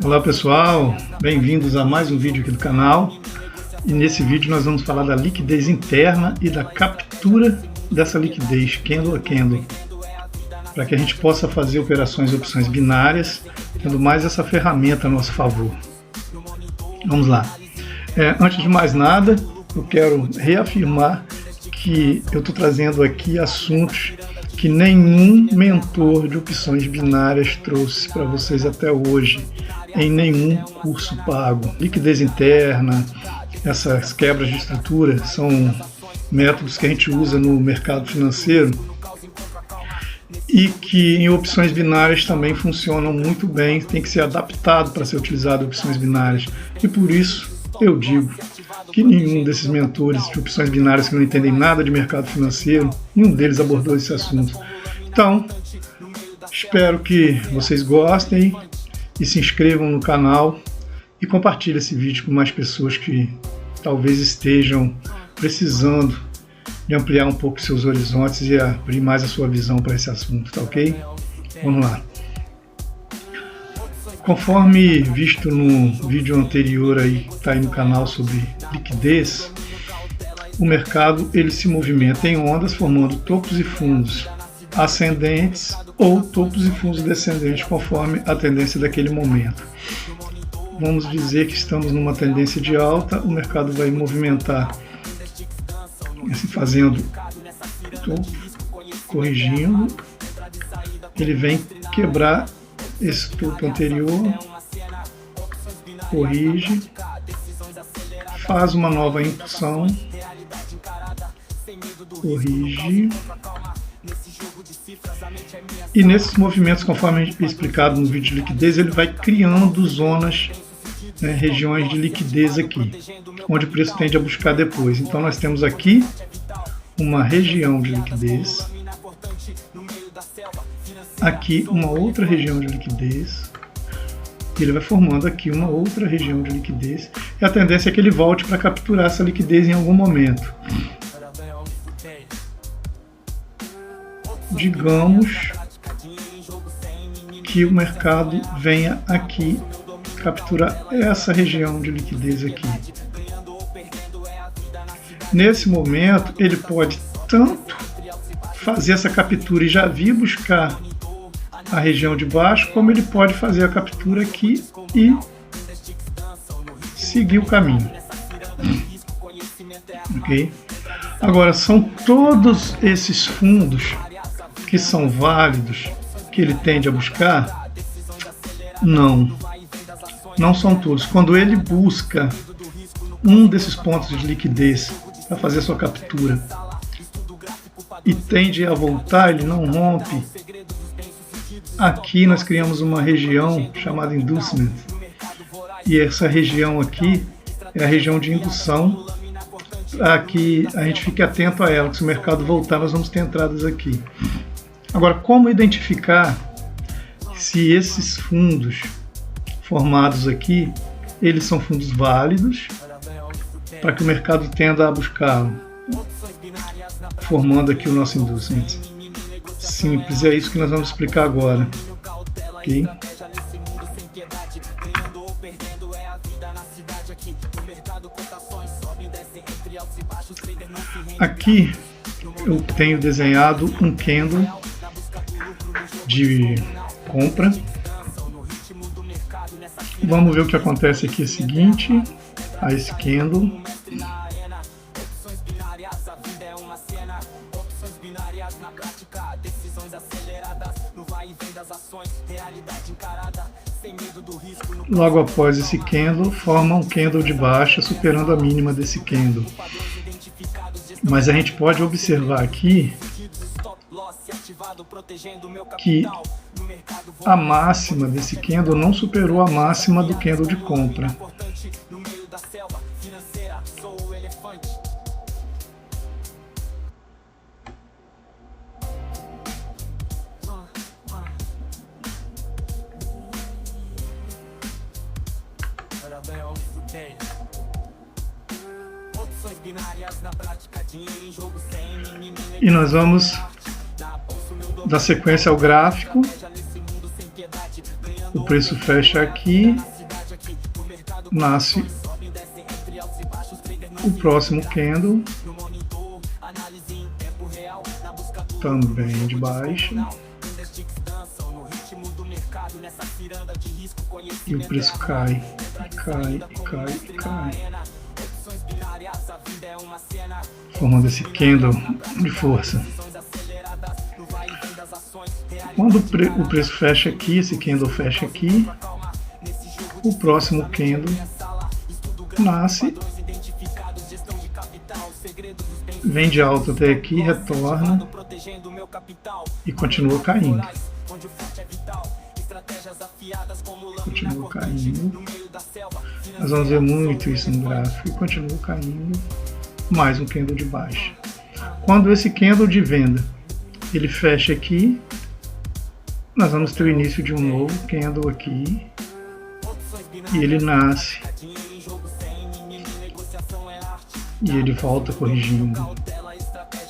Olá pessoal, bem-vindos a mais um vídeo aqui do canal. E nesse vídeo nós vamos falar da liquidez interna e da captura dessa liquidez, candle a candle, para que a gente possa fazer operações e opções binárias, tendo mais essa ferramenta a nosso favor. Vamos lá. Antes de mais nada, eu quero reafirmar que eu estou trazendo aqui assuntos que nenhum mentor de opções binárias trouxe para vocês até hoje, em nenhum curso pago. Liquidez interna, essas quebras de estrutura são métodos que a gente usa no mercado financeiro e que em opções binárias também funcionam muito bem, tem que ser adaptado para ser utilizado em opções binárias. E por isso eu digo que nenhum desses mentores de opções binárias que não entendem nada de mercado financeiro, nenhum deles abordou esse assunto. Então, espero que vocês gostem e se inscrevam no canal e compartilhem esse vídeo com mais pessoas que talvez estejam precisando de ampliar um pouco seus horizontes e abrir mais a sua visão para esse assunto, tá ok? Vamos lá. Conforme visto no vídeo anterior aí, que está aí no canal sobre liquidez, o mercado ele se movimenta em ondas formando topos e fundos ascendentes ou topos e fundos descendentes conforme a tendência daquele momento. Vamos dizer que estamos numa tendência de alta, o mercado vai movimentar fazendo topo, corrigindo, ele vem quebrar esse topo anterior, corrige, faz uma nova impulsão, corrige, e nesses movimentos, conforme explicado no vídeo de liquidez, ele vai criando zonas, regiões de liquidez aqui, onde o preço tende a buscar depois. Então nós temos aqui uma região de liquidez, aqui uma outra região de liquidez, ele vai formando aqui uma outra região de liquidez, e a tendência é que ele volte para capturar essa liquidez em algum momento. Digamos que o mercado venha aqui capturar essa região de liquidez aqui. Nesse momento ele pode tanto fazer essa captura e já vir buscar a região de baixo, como ele pode fazer a captura aqui e seguir o caminho. Ok? Agora, são todos esses fundos que são válidos que ele tende a buscar? Não. Não são todos. Quando ele busca um desses pontos de liquidez para fazer sua captura e tende a voltar, ele não rompe. Aqui nós criamos uma região chamada inducement, e essa região aqui é a região de indução, para que a gente fique atento a ela, que se o mercado voltar nós vamos ter entradas aqui. Agora, como identificar se esses fundos formados aqui, eles são fundos válidos para que o mercado tenda a buscá-lo, formando aqui o nosso inducement. Simples, é isso que nós vamos explicar agora. Ok? Aqui eu tenho desenhado um candle de compra. Vamos ver o que acontece aqui. É o seguinte, a esse candle. Logo após esse candle, forma um candle de baixa, superando a mínima desse candle. Mas a gente pode observar aqui que a máxima desse candle não superou a máxima do candle de compra. E nós vamos dar sequência ao gráfico o preço fecha aqui, nasce o próximo candle, também de baixa, e o preço cai, cai, cai, cai, formando esse candle de força. Quando o preço fecha aqui, esse candle fecha aqui, o próximo candle nasce, vem de alta até aqui, retorna e continua caindo. Continua caindo. Nós vamos ver muito isso no gráfico. E continua caindo. Mais um candle de baixa. Quando esse candle de venda ele fecha aqui, nós vamos ter o início de um novo candle aqui. E ele nasce. E ele volta corrigindo.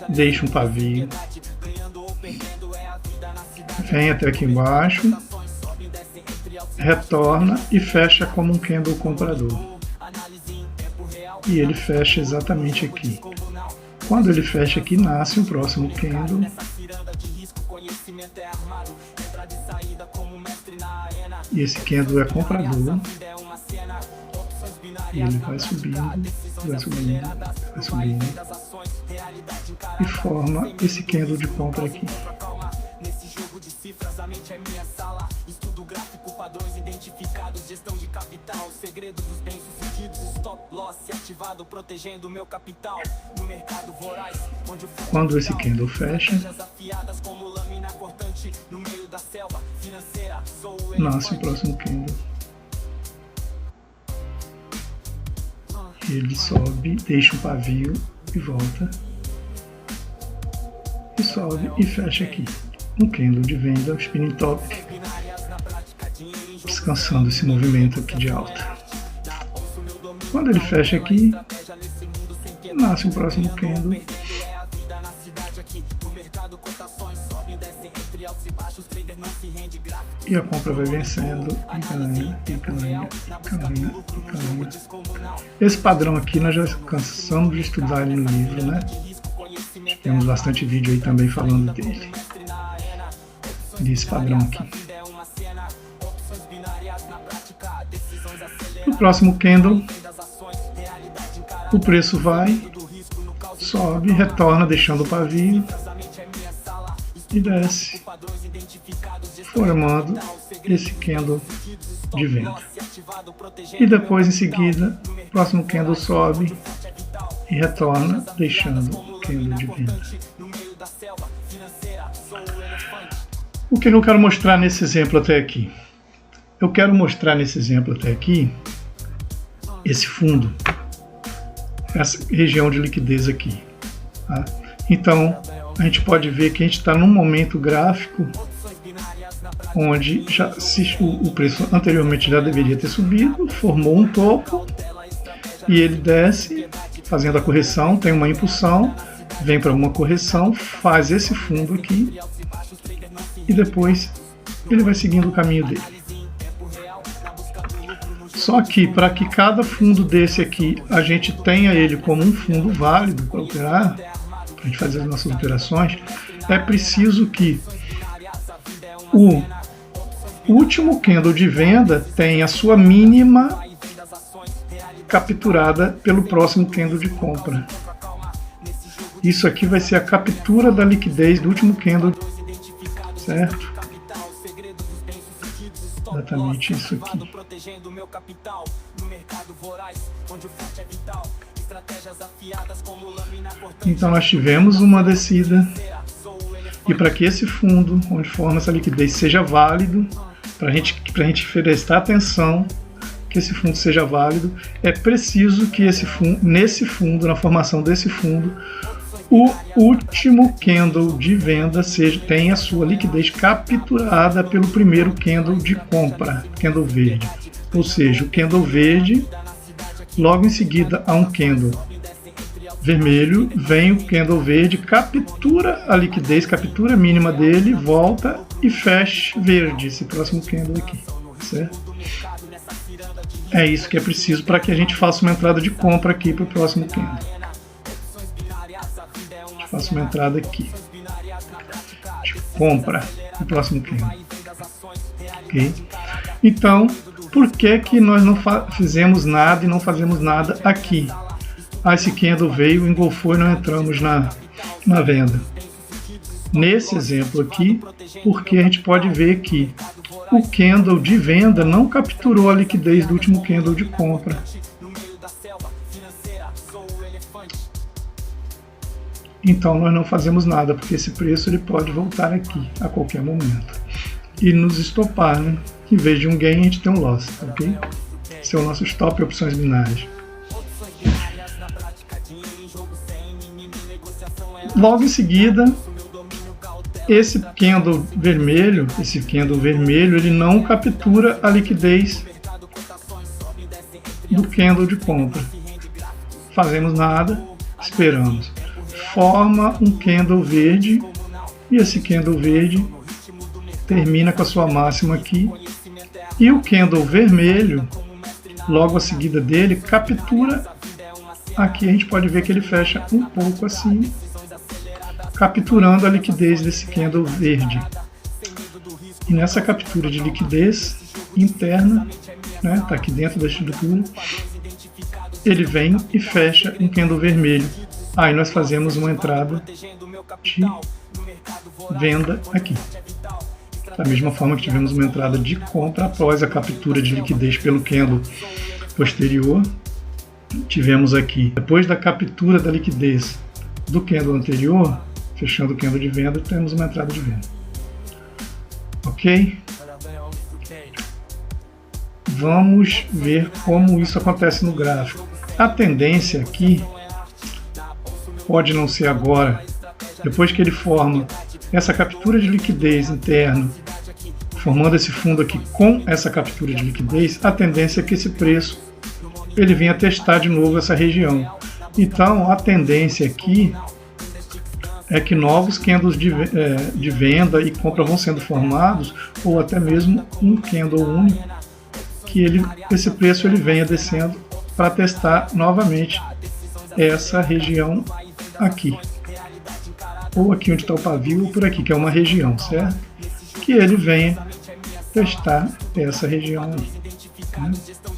Deixa um pavio. Vem até aqui embaixo. Retorna e fecha como um candle comprador. E ele fecha exatamente aqui. Quando ele fecha aqui, nasce um próximo candle. E esse candle é comprador. E ele vai subindo, vai subindo, vai subindo. E forma esse candle de compra aqui. A mente é minha sala, estudo gráfico, padrões identificados, gestão de capital, segredo dos bem-sucedidos, stop loss ativado, protegendo o meu capital, no mercado voraz, onde quando esse candle fecha, nasce o próximo candle. Ele sobe, deixa um pavio e volta. E sobe e fecha aqui. Um candle de venda, spinning top, descansando esse movimento aqui de alta. Quando ele fecha aqui, nasce um próximo candle. E a compra vai vencendo, e ganha, e ganha, e ganha, e ganha. Esse padrão aqui nós já cansamos de estudar ele no livro, né? Temos bastante vídeo aí também falando dele. Desse padrão aqui. No próximo candle, o preço vai, sobe, retorna deixando o pavio e desce, formando esse candle de venda. E depois, em seguida, o próximo candle sobe e retorna deixando o candle de venda. O que eu quero mostrar nesse exemplo até aqui? Eu quero mostrar nesse exemplo até aqui esse fundo, essa região de liquidez aqui. Tá? Então, a gente pode ver que a gente está num momento gráfico onde o preço anteriormente já deveria ter subido, formou um topo e ele desce, fazendo a correção, tem uma impulsão, vem para uma correção, faz esse fundo aqui, e depois ele vai seguindo o caminho dele. Só que para que cada fundo desse aqui a gente tenha ele como um fundo válido para operar, para a gente fazer as nossas operações, é preciso que o último candle de venda tenha a sua mínima capturada pelo próximo candle de compra. Isso aqui vai ser a captura da liquidez do último candle, certo? Exatamente isso aqui. Então nós tivemos uma descida, e para que esse fundo, onde forma essa liquidez, seja válido, para a gente prestar atenção que esse fundo seja válido, é preciso que nesse fundo, na formação desse fundo, o último candle de venda tenha a sua liquidez capturada pelo primeiro candle de compra, candle verde. Ou seja, o candle verde, logo em seguida a um candle vermelho, vem o candle verde, captura a liquidez, captura a mínima dele, volta e fecha verde, esse próximo candle aqui. certo? É isso que é preciso para que a gente faça uma entrada de compra aqui para o próximo candle. A gente faça uma entrada aqui de compra no próximo candle. Ok? Então, por que nós não fizemos nada e não fazemos nada aqui? Esse candle veio, engolfou e não entramos na venda. Nesse exemplo aqui, porque a gente pode ver que o candle de venda não capturou a liquidez do último candle de compra. Então nós não fazemos nada, porque esse preço ele pode voltar aqui a qualquer momento e nos estopar, né? Em vez de um gain, a gente tem um loss, ok? Esse é o nosso stop em opções binárias. Logo em seguida, esse candle vermelho, ele não captura a liquidez do candle de compra. Fazemos nada, esperamos. Forma um candle verde e esse candle verde termina com a sua máxima aqui. E o candle vermelho, logo a seguida dele, captura. Aqui a gente pode ver que ele fecha um pouco assim, capturando a liquidez desse candle verde. E nessa captura de liquidez interna, né, tá aqui dentro da estrutura, ele vem e fecha um candle vermelho. Aí nós fazemos uma entrada de venda aqui. Da mesma forma que tivemos uma entrada de compra após a captura de liquidez pelo candle posterior, tivemos aqui, depois da captura da liquidez do candle anterior, fechando o candle de venda, temos uma entrada de venda. Ok? Vamos ver como isso acontece no gráfico. A tendência aqui pode não ser agora, depois que ele forma essa captura de liquidez interna, formando esse fundo aqui com essa captura de liquidez, a tendência é que esse preço ele venha testar de novo essa região. Então a tendência aqui é que novos candles de venda e compra vão sendo formados, ou até mesmo um candle único, que esse preço ele venha descendo para testar novamente essa região aqui. Ou aqui onde está o pavio, ou por aqui, que é uma região, certo? Que ele venha testar essa região aí, né?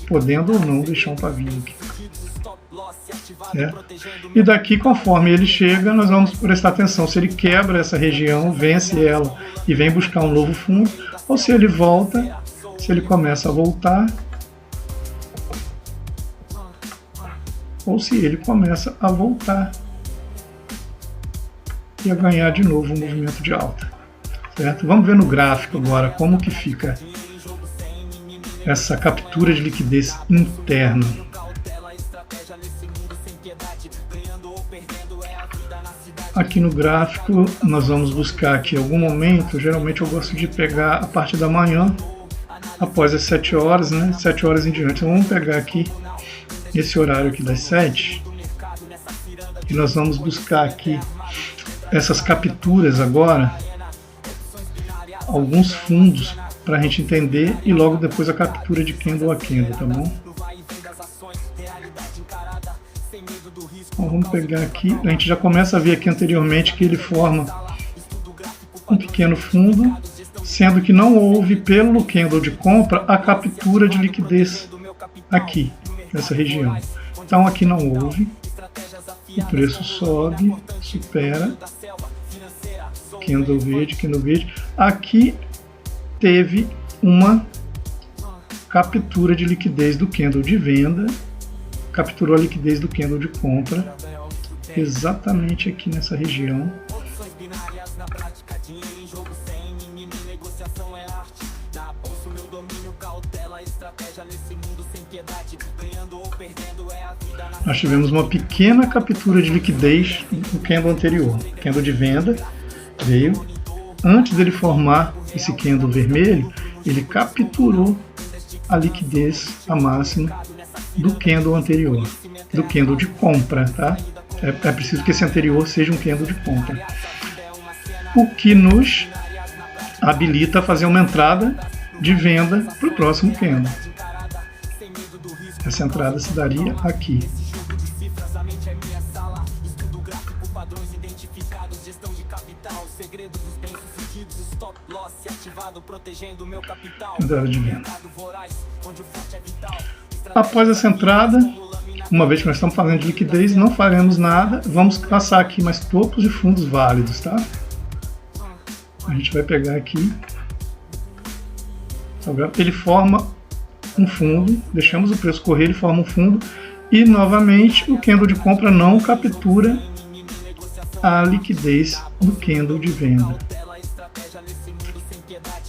Podendo ou não deixar um pavio aqui. Certo? E daqui, conforme ele chega, nós vamos prestar atenção se ele quebra essa região, vence ela e vem buscar um novo fundo, ou se ele volta, se ele começa a voltar, ou se ele começa a voltar e a ganhar de novo um movimento de alta. Certo? Vamos ver no gráfico agora como que fica essa captura de liquidez interna. Aqui no gráfico nós vamos buscar aqui algum momento, geralmente eu gosto de pegar a parte da manhã, após as 7 horas, né? 7 horas em diante. Então vamos pegar aqui esse horário aqui das 7 e nós vamos buscar aqui essas capturas agora, alguns fundos para a gente entender e logo depois a captura de candle a candle, tá bom? Então, vamos pegar aqui, a gente já começa a ver aqui anteriormente que ele forma um pequeno fundo, sendo que não houve pelo candle de compra a captura de liquidez aqui, nessa região. Então aqui não houve, o preço sobe, supera, candle verde, aqui teve uma captura de liquidez do candle de venda, capturou a liquidez do candle de compra, exatamente aqui nessa região. Nós tivemos uma pequena captura de liquidez no candle anterior. O candle de venda veio, antes dele formar esse candle vermelho, ele capturou a liquidez, a máxima, do candle anterior, do candle de compra, tá? É preciso que esse anterior seja um candle de compra. O que nos habilita a fazer uma entrada de venda para o próximo candle. Essa entrada se daria aqui. Entrada de venda. Após essa entrada, uma vez que nós estamos falando de liquidez, não faremos nada. Vamos passar aqui mais topos de fundos válidos, tá? A gente vai pegar aqui. Ele forma um fundo, deixamos o preço correr, ele forma um fundo e novamente o candle de compra não captura a liquidez do candle de venda.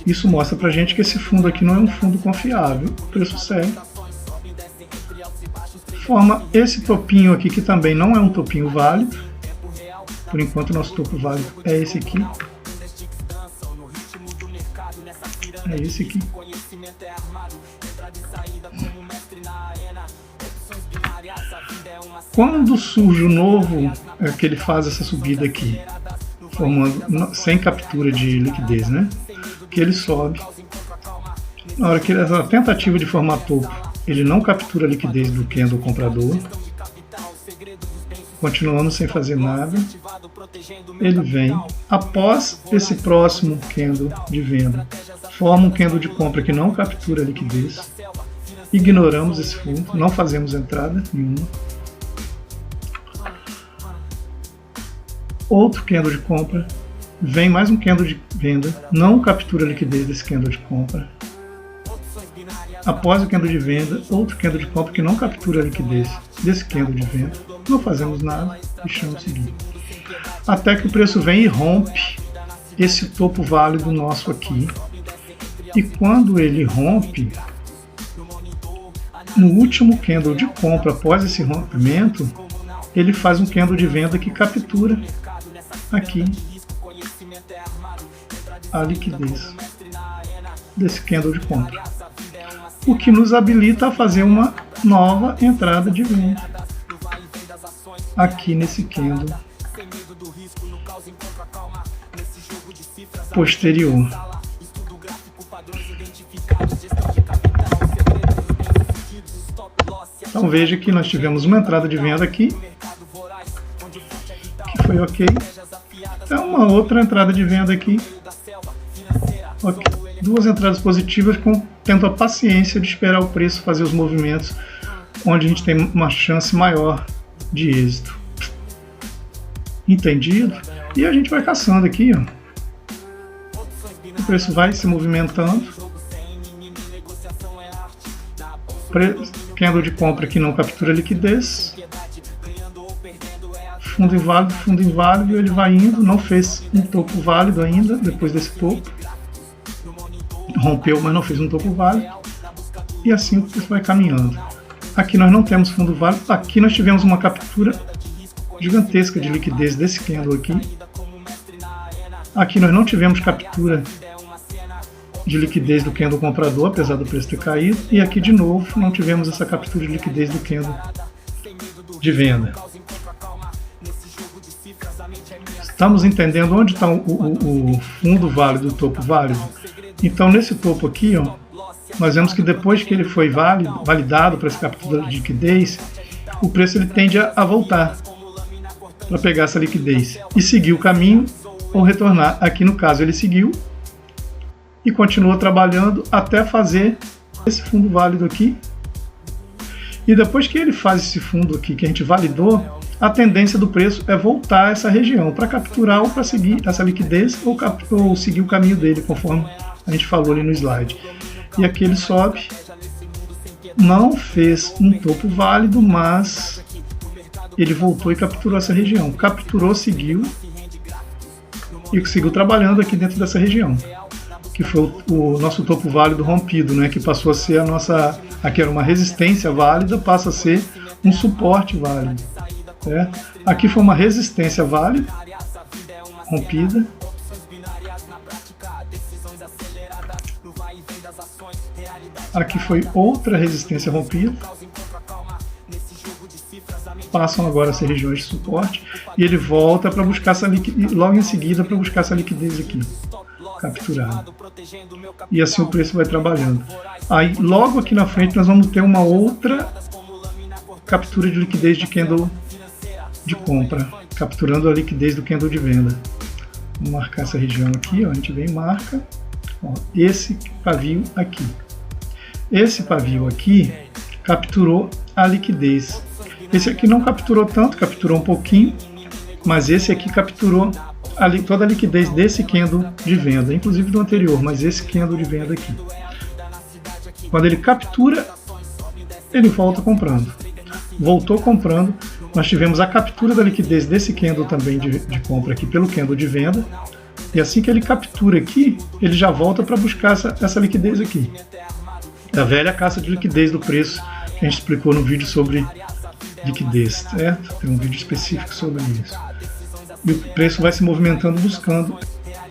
Isso mostra pra gente que esse fundo aqui não é um fundo confiável. O preço segue. Forma esse topinho aqui que também não é um topinho válido. Por enquanto o nosso topo válido é esse aqui. É esse aqui. Quando surge o novo, é que ele faz essa subida aqui, formando, sem captura de liquidez, né? Que ele sobe. Na hora que ele faz a tentativa de formar topo, ele não captura a liquidez do candle comprador. Continuando sem fazer nada. Ele vem, após esse próximo candle de venda, forma um candle de compra que não captura a liquidez. Ignoramos esse fundo, não fazemos entrada nenhuma. Outro candle de compra, vem mais um candle de venda, não captura a liquidez desse candle de compra. Após o candle de venda, outro candle de compra que não captura a liquidez desse candle de venda. Não fazemos nada, deixamos seguir. Até que o preço vem e rompe esse topo válido nosso aqui. E quando ele rompe, no último candle de compra após esse rompimento, ele faz um candle de venda que captura aqui a liquidez desse candle de compra, o que nos habilita a fazer uma nova entrada de venda aqui nesse candle posterior. Então veja que nós tivemos uma entrada de venda aqui, que foi ok. Então uma outra entrada de venda aqui. Okay. Duas entradas positivas, tendo a paciência de esperar o preço fazer os movimentos, onde a gente tem uma chance maior de êxito. Entendido? E a gente vai caçando aqui, ó. O preço vai se movimentando. Candle de compra que não captura liquidez. Fundo inválido, ele vai indo, não fez um topo válido ainda, depois desse topo. Rompeu, mas não fez um topo válido. E assim o preço vai caminhando. Aqui nós não temos fundo válido, aqui nós tivemos uma captura gigantesca de liquidez desse candle aqui. Aqui nós não tivemos captura de liquidez do candle comprador, apesar do preço ter caído. E aqui de novo não tivemos essa captura de liquidez do candle de venda. Estamos entendendo onde está o fundo válido, o topo válido? Então nesse topo aqui, ó, nós vemos que depois que ele foi validado para essa captura de liquidez, o preço ele tende a voltar para pegar essa liquidez e seguir o caminho ou retornar. Aqui no caso ele seguiu e continua trabalhando até fazer esse fundo válido aqui. E depois que ele faz esse fundo aqui que a gente validou, a tendência do preço é voltar a essa região para capturar ou para seguir essa liquidez ou seguir o caminho dele, conforme a gente falou ali no slide. E aqui ele sobe, não fez um topo válido, mas ele voltou e capturou essa região. Capturou, seguiu e seguiu trabalhando aqui dentro dessa região, que foi o nosso topo válido rompido, né? Que passou a ser a nossa, aqui era uma resistência válida, passa a ser um suporte válido. Certo? Aqui foi uma resistência válida, rompida. Aqui foi outra resistência rompida. Passam agora a ser regiões de suporte. E ele volta para buscar essa liquidez, logo em seguida para buscar essa liquidez aqui. capturado. E assim o preço vai trabalhando. Aí logo aqui na frente nós vamos ter uma outra captura de liquidez de candle de compra, capturando a liquidez do candle de venda. Vamos marcar essa região aqui, ó, a gente vem e marca, ó, esse pavio aqui. Esse pavio aqui capturou a liquidez. Esse aqui não capturou tanto, capturou um pouquinho, mas esse aqui capturou toda a liquidez desse candle de venda, inclusive do anterior, mas esse candle de venda aqui. Quando ele captura, ele volta comprando. Voltou comprando, nós tivemos a captura da liquidez desse candle também de compra aqui pelo candle de venda, e assim que ele captura aqui, ele já volta para buscar essa liquidez aqui. Da velha caça de liquidez do preço que a gente explicou no vídeo sobre liquidez, certo? Tem um vídeo específico sobre isso. E o preço vai se movimentando buscando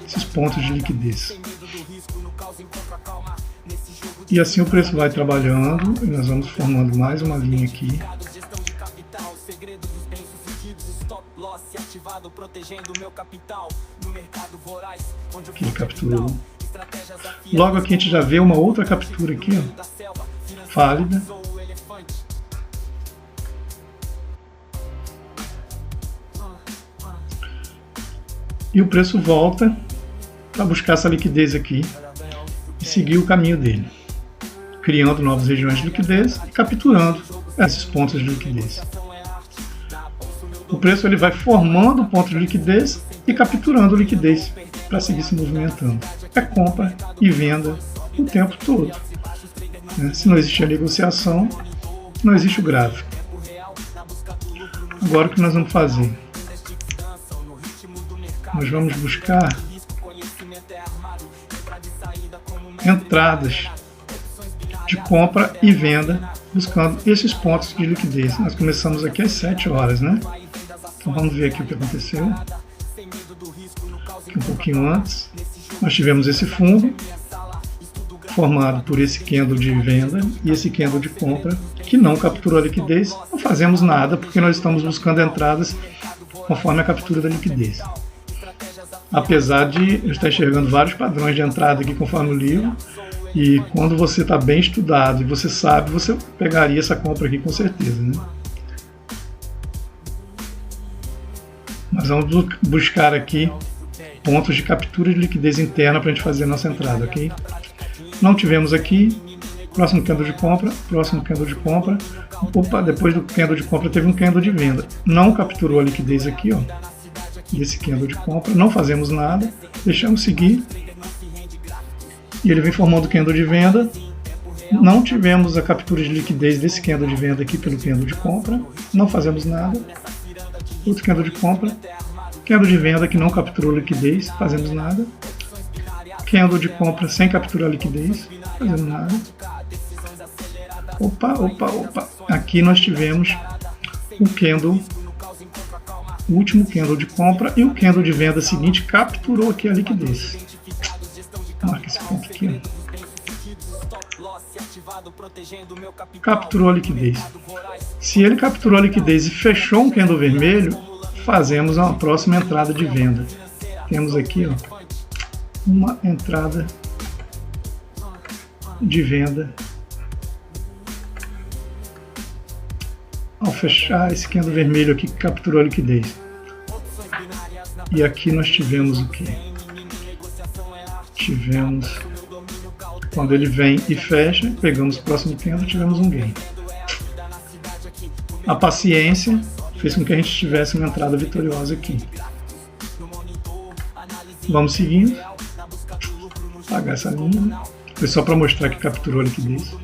esses pontos de liquidez. E assim o preço vai trabalhando, e nós vamos formando mais uma linha aqui. Que ele capturou. Logo aqui a gente já vê uma outra captura aqui, ó, válida. E o preço volta para buscar essa liquidez aqui e seguir o caminho dele, criando novas regiões de liquidez e capturando esses pontos de liquidez. O preço ele vai formando pontos de liquidez e capturando liquidez para seguir se movimentando. É compra e venda o tempo todo. Se não existe a negociação, não existe o gráfico. Agora o que nós vamos fazer? Nós vamos buscar entradas de compra e venda, buscando esses pontos de liquidez. Nós começamos aqui às 7 horas, né? Então vamos ver aqui o que aconteceu. Aqui um pouquinho antes, nós tivemos esse fundo formado por esse candle de venda e esse candle de compra que não capturou a liquidez. Não fazemos nada porque nós estamos buscando entradas conforme a captura da liquidez. Apesar de eu estar enxergando vários padrões de entrada aqui conforme o livro, e quando você está bem estudado e você sabe, você pegaria essa compra aqui com certeza, né? Nós vamos buscar aqui pontos de captura de liquidez interna para a gente fazer a nossa entrada, ok? Não tivemos aqui. Próximo candle de compra, próximo candle de compra. Opa, depois do candle de compra teve um candle de venda. Não capturou a liquidez aqui, ó, desse candle de compra. Não fazemos nada, deixamos seguir. E ele vem formando candle de venda. Não tivemos a captura de liquidez desse candle de venda aqui pelo candle de compra. Não fazemos nada. Outro candle de compra. Candle de venda que não capturou liquidez, fazemos nada. Candle de compra sem capturar liquidez, fazemos nada. Opa. Aqui nós tivemos o candle, o último candle de compra, e o candle de venda seguinte capturou aqui a liquidez. Marca esse ponto aqui, ó. Capturou a liquidez. Se ele capturou a liquidez e fechou um candle vermelho, fazemos uma próxima entrada de venda. Temos aqui, ó, uma entrada de venda ao fechar esse candle vermelho aqui que capturou a liquidez. E aqui nós tivemos o que? Tivemos, quando ele vem e fecha, pegamos o próximo candle, tivemos um gain. A paciência fez com que a gente tivesse uma entrada vitoriosa aqui. Vamos seguindo. Apagar essa linha. Foi só para mostrar que capturou a liquidez.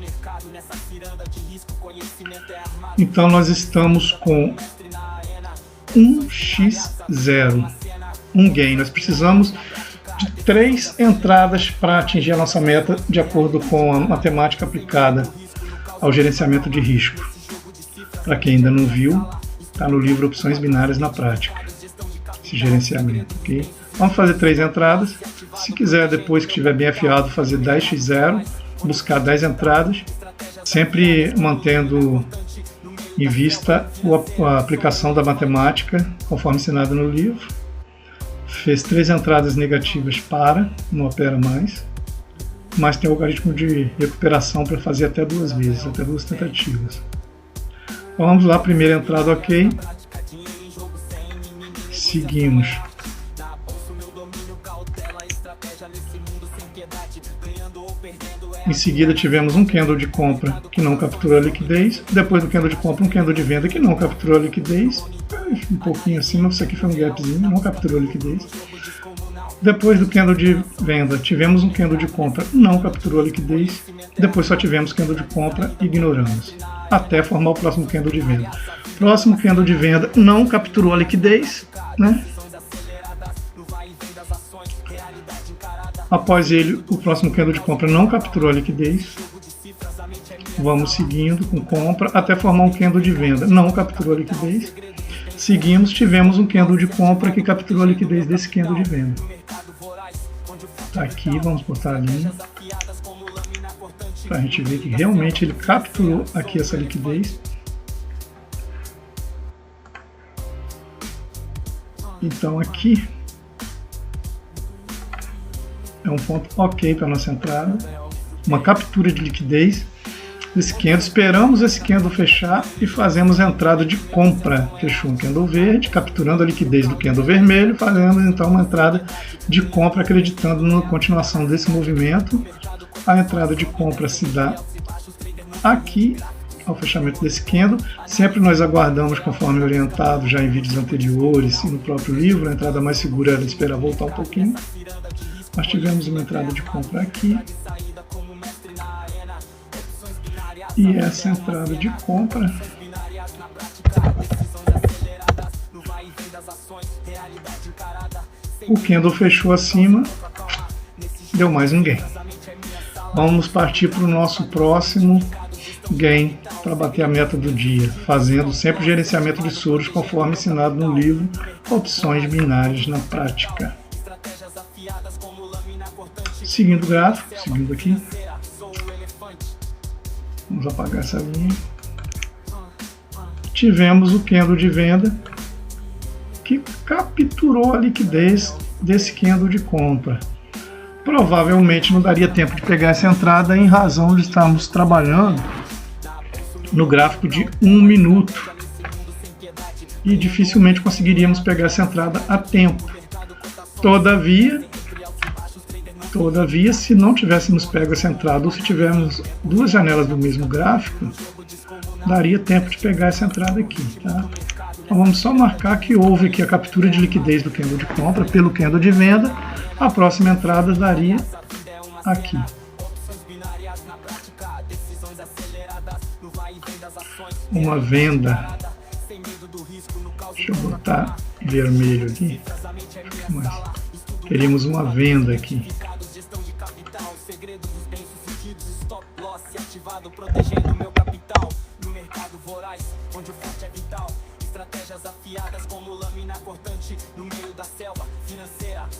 Então nós estamos com 1x0, um gain. Nós precisamos de 3 entradas para atingir a nossa meta de acordo com a matemática aplicada ao gerenciamento de risco. Para quem ainda não viu, está no livro Opções Binárias na Prática, esse gerenciamento, ok? Vamos fazer 3 entradas. Se quiser, depois que estiver bem afiado, fazer 10x0, buscar 10 entradas, sempre mantendo em vista a aplicação da matemática, conforme ensinado no livro. fez 3 entradas negativas para, não opera mais, mas tem o algoritmo de recuperação para fazer até 2 vezes, até 2 tentativas. Então, vamos lá, primeira entrada ok, seguimos. Em seguida tivemos um candle de compra que não capturou a liquidez, depois do candle de compra um candle de venda que não capturou a liquidez, um pouquinho acima, isso aqui foi um gapzinho, não capturou a liquidez. Depois do candle de venda tivemos um candle de compra, não capturou a liquidez, depois só tivemos candle de compra e ignoramos, até formar o próximo candle de venda. Próximo candle de venda não capturou a liquidez, né? Após ele, o próximo candle de compra não capturou a liquidez. Vamos seguindo com compra até formar um candle de venda. Não capturou a liquidez. Seguimos, tivemos um candle de compra que capturou a liquidez desse candle de venda. Tá aqui, vamos botar a linha para a gente ver que realmente ele capturou aqui essa liquidez. Então aqui é um ponto ok para a nossa entrada, uma captura de liquidez desse candle. Esperamos esse candle fechar e fazemos a entrada de compra. Fechou um candle verde, capturando a liquidez do candle vermelho, fazemos então uma entrada de compra, acreditando na continuação desse movimento. A entrada de compra se dá aqui, ao fechamento desse candle. Sempre nós aguardamos, conforme orientado já em vídeos anteriores e no próprio livro, a entrada mais segura era esperar voltar um pouquinho. Nós tivemos uma entrada de compra aqui, e essa entrada de compra o candle fechou acima, deu mais um gain. Vamos partir para o nosso próximo gain para bater a meta do dia, fazendo sempre o gerenciamento de Soros conforme ensinado no livro Opções Binárias na Prática. Seguindo o gráfico, seguindo aqui, vamos apagar essa linha. Tivemos o candle de venda que capturou a liquidez desse candle de compra. Provavelmente não daria tempo de pegar essa entrada em razão de estarmos trabalhando no gráfico de 1 minuto e dificilmente conseguiríamos pegar essa entrada a tempo. Todavia, se não tivéssemos pego essa entrada ou se tivermos 2 janelas do mesmo gráfico, daria tempo de pegar essa entrada aqui, tá? Então vamos só marcar que houve aqui a captura de liquidez do candle de compra pelo candle de venda. A próxima entrada daria aqui. Uma venda. Deixa eu botar vermelho aqui. Teríamos uma venda aqui.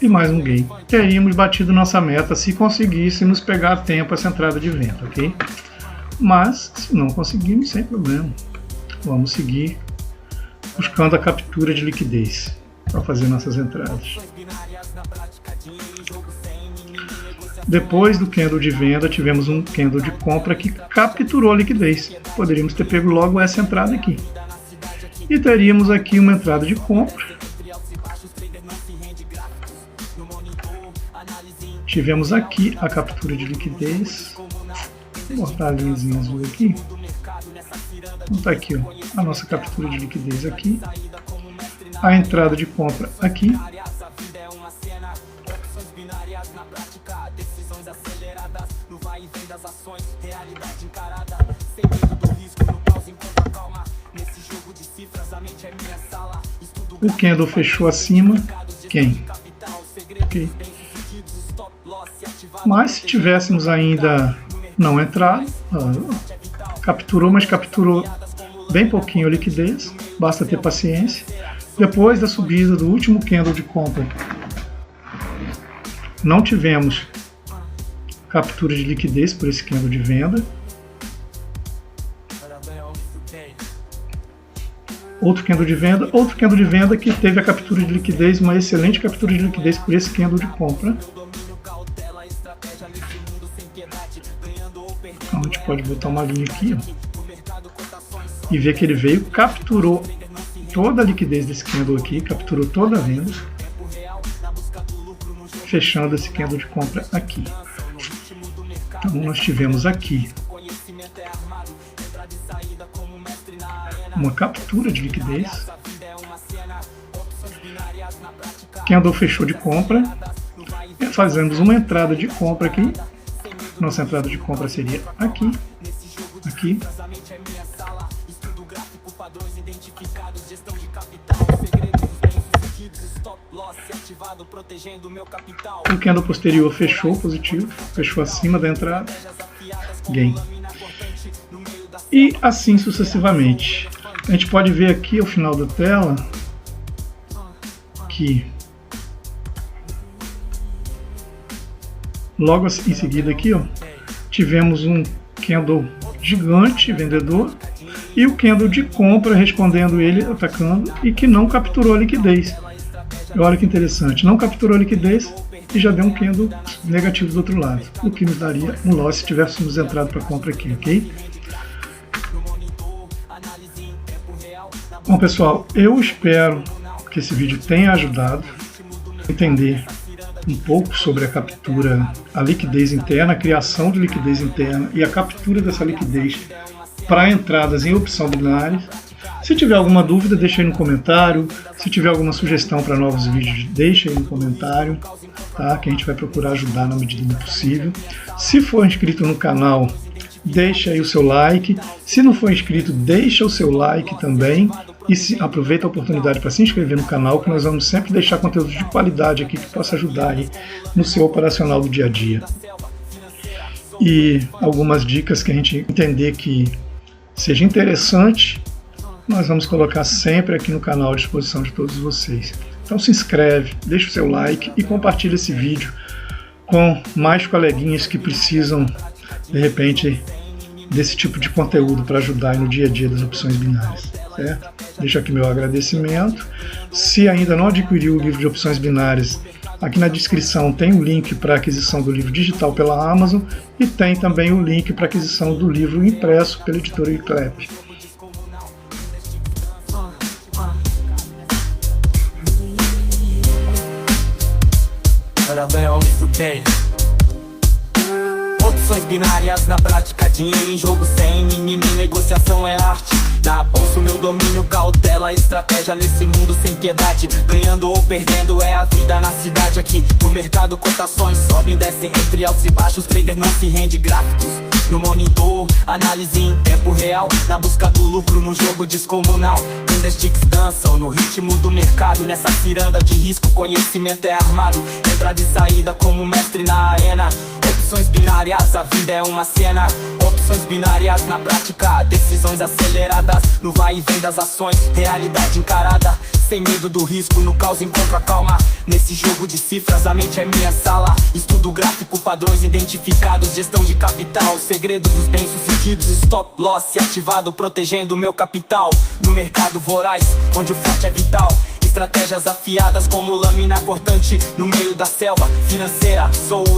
E mais um gain. Teríamos batido nossa meta se conseguíssemos pegar a tempo essa entrada de venda, ok? Mas, se não conseguimos, sem problema. Vamos seguir buscando a captura de liquidez para fazer nossas entradas. Depois do candle de venda, tivemos um candle de compra que capturou a liquidez. Poderíamos ter pego logo essa entrada aqui. E teríamos aqui uma entrada de compra. Tivemos aqui a captura de liquidez. Vou botar a linhazinha azul aqui. Então tá aqui, ó, a nossa captura de liquidez aqui. A entrada de compra aqui. O candle fechou acima. Quem? Okay. Mas se tivéssemos ainda não entrado, capturou, mas capturou bem pouquinho a liquidez, basta ter paciência. Depois da subida do último candle de compra, não tivemos captura de liquidez por esse candle de venda. outro candle de venda que teve a captura de liquidez, uma excelente captura de liquidez por esse candle de compra. Então a gente pode botar uma linha aqui, ó, e ver que ele veio, capturou toda a liquidez desse candle aqui, capturou toda a venda, fechando esse candle de compra aqui. Então nós tivemos aqui uma captura de liquidez, candle fechou de compra, fazemos uma entrada de compra aqui. Nossa entrada de compra seria aqui, aqui. O candle posterior fechou positivo, fechou acima da entrada, gain. E assim sucessivamente. A gente pode ver aqui ao final da tela que logo em seguida aqui, ó, tivemos um candle gigante vendedor e o candle de compra respondendo ele, atacando, e que não capturou a liquidez. Olha que interessante, não capturou a liquidez e já deu um candle negativo do outro lado, o que nos daria um loss se tivéssemos entrado para compra aqui, ok? Bom, pessoal, eu espero que esse vídeo tenha ajudado a entender um pouco sobre a captura, a liquidez interna, a criação de liquidez interna e a captura dessa liquidez para entradas em opção binária. Se tiver alguma dúvida, deixa aí no comentário. Se tiver alguma sugestão para novos vídeos, deixa aí no comentário, tá? Que a gente vai procurar ajudar na medida do possível. Se for inscrito no canal, deixa aí o seu like. Se não for inscrito, deixa o seu like também. E aproveita a oportunidade para se inscrever no canal, que nós vamos sempre deixar conteúdo de qualidade aqui que possa ajudar aí no seu operacional do dia a dia. E algumas dicas que a gente entender que seja interessante, nós vamos colocar sempre aqui no canal à disposição de todos vocês. Então se inscreve, deixa o seu like e compartilha esse vídeo com mais coleguinhas que precisam, de repente, desse tipo de conteúdo para ajudar no dia a dia das opções binárias, certo? Deixo aqui meu agradecimento. Se ainda não adquiriu o livro de opções binárias, aqui na descrição tem o link para aquisição do livro digital pela Amazon e tem também o link para aquisição do livro impresso pela editora Iclep. Opções binárias na prática, dinheiro em jogo sem mimimi, negociação é arte. Na bolsa o meu domínio, cautela, estratégia nesse mundo sem piedade. Ganhando ou perdendo é a vida na cidade aqui. No mercado cotações sobem e descem entre altos e baixos. Trader não se rende, gráficos no monitor, análise em tempo real, na busca do lucro no jogo descomunal. Candlesticks dançam no ritmo do mercado, nessa ciranda de risco conhecimento é armado. Entrada e saída como mestre na arena. Opções binárias, a vida é uma cena. Opções binárias na prática, decisões aceleradas no vai e vem das ações, realidade encarada. Sem medo do risco, no caos encontro a calma. Nesse jogo de cifras a mente é minha sala. Estudo gráfico, padrões identificados, gestão de capital, segredos dos bem-sucedidos, stop loss ativado, protegendo meu capital. No mercado voraz, onde o forte é vital, estratégias afiadas como lâmina cortante no meio da selva financeira. Sou o